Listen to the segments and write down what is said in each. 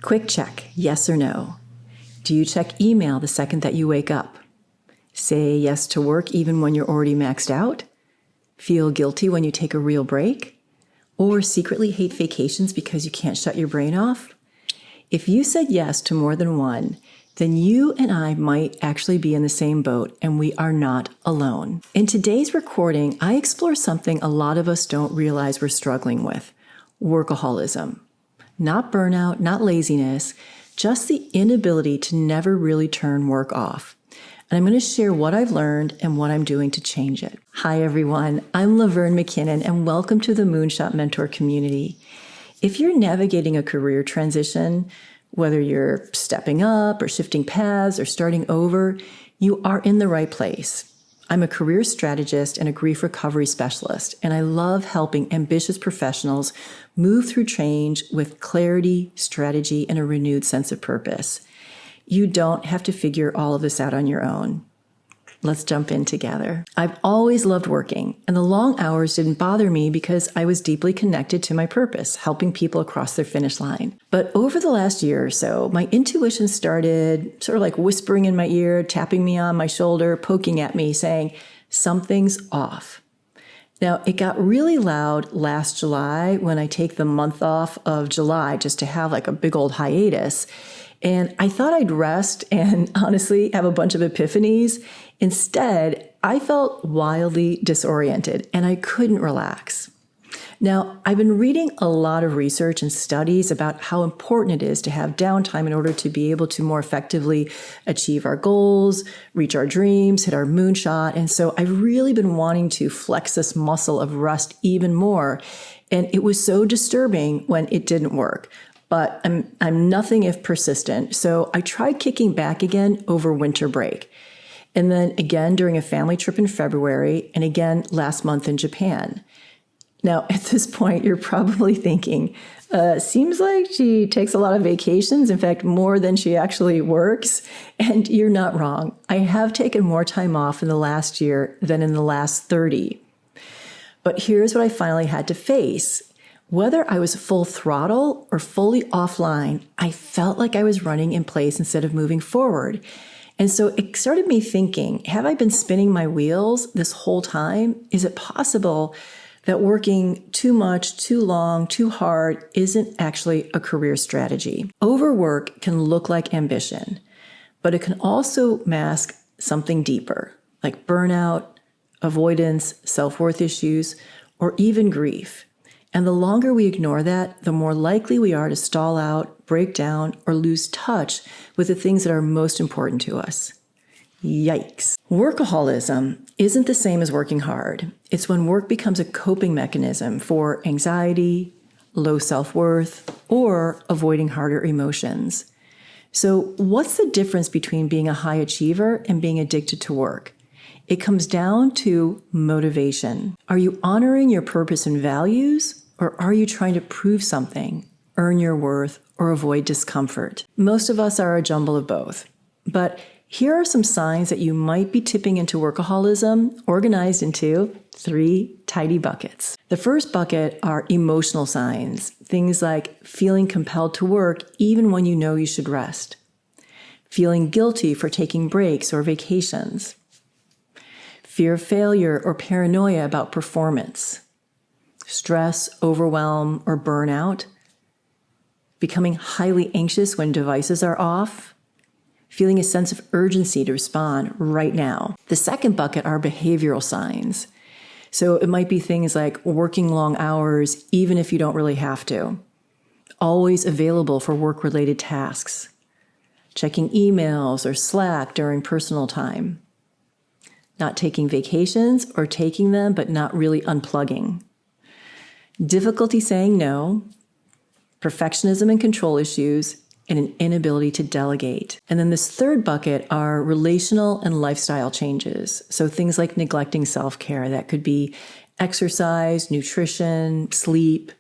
Quick check, yes or no. Do you check email the second that you wake up? Say yes to work even when you're already maxed out? Feel guilty when you take a real break? Or secretly hate vacations because you can't shut your brain off? If you said yes to more than one, then you and I might actually be in the same boat, and we are not alone. In today's recording, I explore something a lot of us don't realize we're struggling with: workaholism. Not burnout, not laziness, just the inability to never really turn work off. And I'm going to share what I've learned and what I'm doing to change it. Hi, everyone. I'm Laverne McKinnon, and welcome to the Moonshot Mentor community. If you're navigating a career transition, whether you're stepping up or shifting paths or starting over, you are in the right place. I'm a career strategist and a grief recovery specialist, and I love helping ambitious professionals move through change with clarity, strategy, and a renewed sense of purpose. You don't have to figure all of this out on your own. Let's jump in together. I've always loved working, and the long hours didn't bother me because I was deeply connected to my purpose, helping people across their finish line. But over the last year or so, my intuition started sort of like whispering in my ear, tapping me on my shoulder, poking at me, saying, something's off. Now, it got really loud last July when I take the month off of July just to have like a big old hiatus. And I thought I'd rest and honestly have a bunch of epiphanies. Instead, I felt wildly disoriented and I couldn't relax. Now, I've been reading a lot of research and studies about how important it is to have downtime in order to be able to more effectively achieve our goals, reach our dreams, hit our moonshot. And so I've really been wanting to flex this muscle of rest even more. And it was so disturbing when it didn't work. But I'm nothing if persistent. So I tried kicking back again over winter break. And then again during a family trip in February, and again last month in Japan. Now, at this point, you're probably thinking, seems like she takes a lot of vacations, in fact, more than she actually works. And you're not wrong. I have taken more time off in the last year than in the last 30. But here's what I finally had to face. Whether I was full throttle or fully offline, I felt like I was running in place instead of moving forward. And so it started me thinking, have I been spinning my wheels this whole time? Is it possible that working too much, too long, too hard isn't actually a career strategy? Overwork can look like ambition, but it can also mask something deeper, like burnout, avoidance, self-worth issues, or even grief. And the longer we ignore that, the more likely we are to stall out, break down, or lose touch with the things that are most important to us. Yikes. Workaholism isn't the same as working hard. It's when work becomes a coping mechanism for anxiety, low self-worth, or avoiding harder emotions. So what's the difference between being a high achiever and being addicted to work? It comes down to motivation. Are you honoring your purpose and values, or are you trying to prove something, earn your worth, or avoid discomfort? Most of us are a jumble of both. But here are some signs that you might be tipping into workaholism, organized into 3 tidy buckets. The first bucket are emotional signs, things like feeling compelled to work even when you know you should rest, feeling guilty for taking breaks or vacations, fear of failure or paranoia about performance, stress, overwhelm, or burnout, becoming highly anxious when devices are off, feeling a sense of urgency to respond right now. The second bucket are behavioral signs. So it might be things like working long hours even if you don't really have to, always available for work-related tasks, checking emails or Slack during personal time, not taking vacations or taking them but not really unplugging, difficulty saying no, perfectionism and control issues, and an inability to delegate. And then this third bucket are relational and lifestyle changes. So things like neglecting self-care. That could be exercise, nutrition, sleep,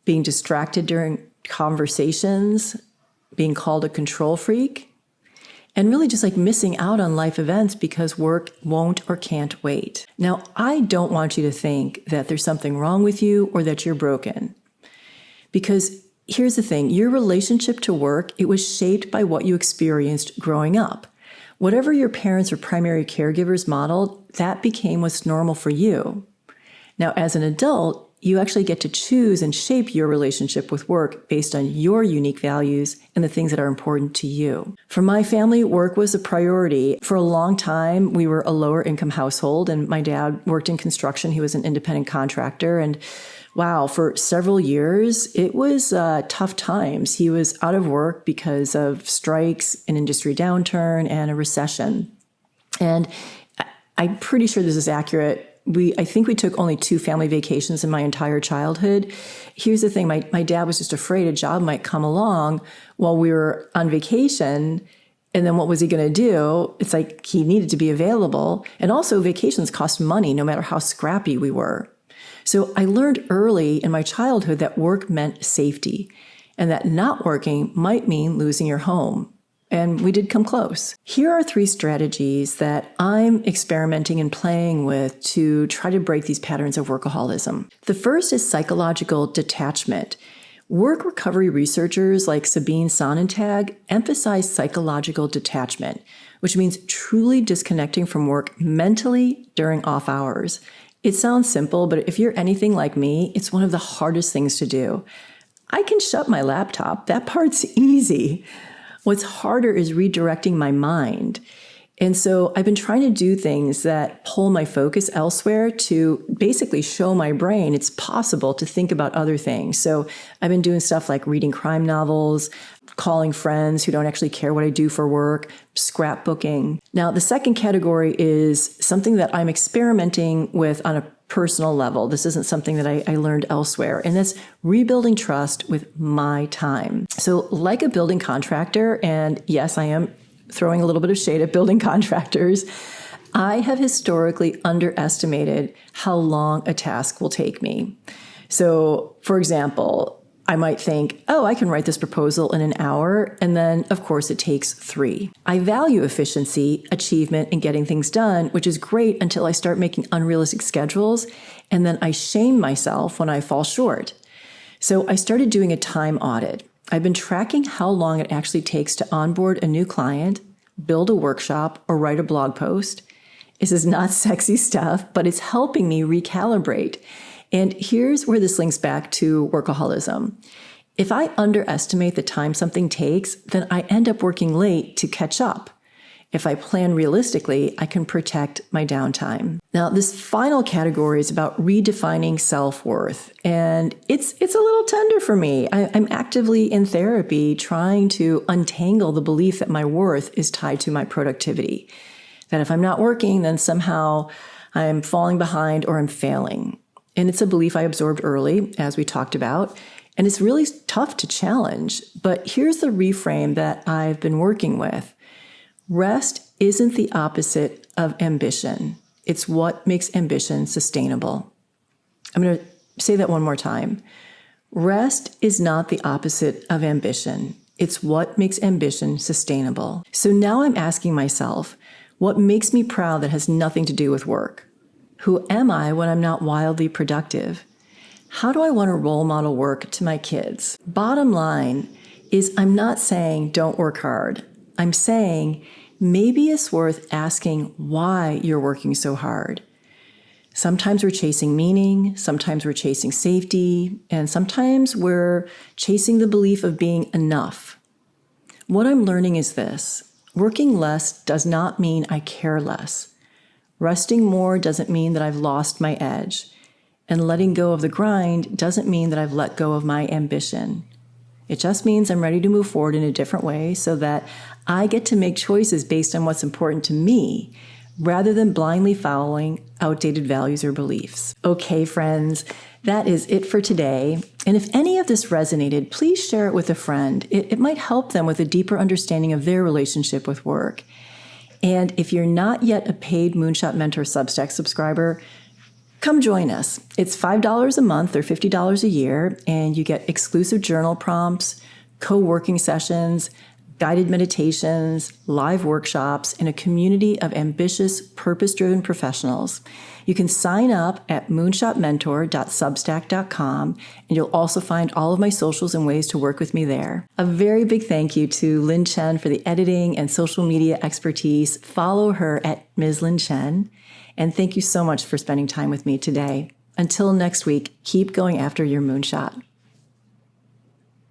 being distracted during conversations, being called a control freak, and really just like missing out on life events because work won't or can't wait. Now, I don't want you to think that there's something wrong with you or that you're broken, because here's the thing, your relationship to work, it was shaped by what you experienced growing up. Whatever your parents or primary caregivers modeled, that became what's normal for you. Now, as an adult, you actually get to choose and shape your relationship with work based on your unique values and the things that are important to you. For my family, work was a priority. For a long time, we were a lower income household, and my dad worked in construction. He was an independent contractor. And wow, for several years, it was tough times. He was out of work because of strikes, an industry downturn, and a recession. And I'm pretty sure this is accurate. I think we took only 2 family vacations in my entire childhood. Here's the thing, my dad was just afraid a job might come along while we were on vacation. And then what was he going to do? It's like he needed to be available. And also vacations cost money no matter how scrappy we were. So I learned early in my childhood that work meant safety and that not working might mean losing your home. And we did come close. Here are 3 strategies that I'm experimenting and playing with to try to break these patterns of workaholism. The first is psychological detachment. Work recovery researchers like Sabine Sonnentag emphasize psychological detachment, which means truly disconnecting from work mentally during off hours. It sounds simple, but if you're anything like me, it's one of the hardest things to do. I can shut my laptop. That part's easy. What's harder is redirecting my mind. And so I've been trying to do things that pull my focus elsewhere to basically show my brain it's possible to think about other things. So I've been doing stuff like reading crime novels, calling friends who don't actually care what I do for work, scrapbooking. Now, the second category is something that I'm experimenting with on a personal level. This isn't something that I learned elsewhere, and that's rebuilding trust with my time. So like a building contractor, and yes, I am throwing a little bit of shade at building contractors, I have historically underestimated how long a task will take me. So for example, I might think, oh, I can write this proposal in an hour, and then, of course, it takes 3. I value efficiency, achievement, and getting things done, which is great until I start making unrealistic schedules, and then I shame myself when I fall short. So I started doing a time audit. I've been tracking how long it actually takes to onboard a new client, build a workshop, or write a blog post. This is not sexy stuff, but it's helping me recalibrate. And here's where this links back to workaholism. If I underestimate the time something takes, then I end up working late to catch up. If I plan realistically, I can protect my downtime. Now, this final category is about redefining self-worth. And it's a little tender for me. I'm actively in therapy trying to untangle the belief that my worth is tied to my productivity. That if I'm not working, then somehow I'm falling behind or I'm failing. And it's a belief I absorbed early, as we talked about, and it's really tough to challenge. But here's the reframe that I've been working with. Rest isn't the opposite of ambition. It's what makes ambition sustainable. I'm going to say that one more time. Rest is not the opposite of ambition. It's what makes ambition sustainable. So now I'm asking myself, what makes me proud that has nothing to do with work? Who am I when I'm not wildly productive? How do I want to role model work to my kids? Bottom line is I'm not saying don't work hard. I'm saying maybe it's worth asking why you're working so hard. Sometimes we're chasing meaning, sometimes we're chasing safety, and sometimes we're chasing the belief of being enough. What I'm learning is this: working less does not mean I care less. Resting more doesn't mean that I've lost my edge. And letting go of the grind doesn't mean that I've let go of my ambition. It just means I'm ready to move forward in a different way so that I get to make choices based on what's important to me, rather than blindly following outdated values or beliefs. Okay, friends, that is it for today. And if any of this resonated, please share it with a friend. It might help them with a deeper understanding of their relationship with work. And if you're not yet a paid Moonshot Mentor Substack subscriber, come join us. It's $5 a month or $50 a year, and you get exclusive journal prompts, co-working sessions, guided meditations, live workshops, and a community of ambitious, purpose-driven professionals. You can sign up at moonshotmentor.substack.com, and you'll also find all of my socials and ways to work with me there. A very big thank you to Lynn Chen for the editing and social media expertise. Follow her at Ms. Lynn Chen, and thank you so much for spending time with me today. Until next week, keep going after your moonshot.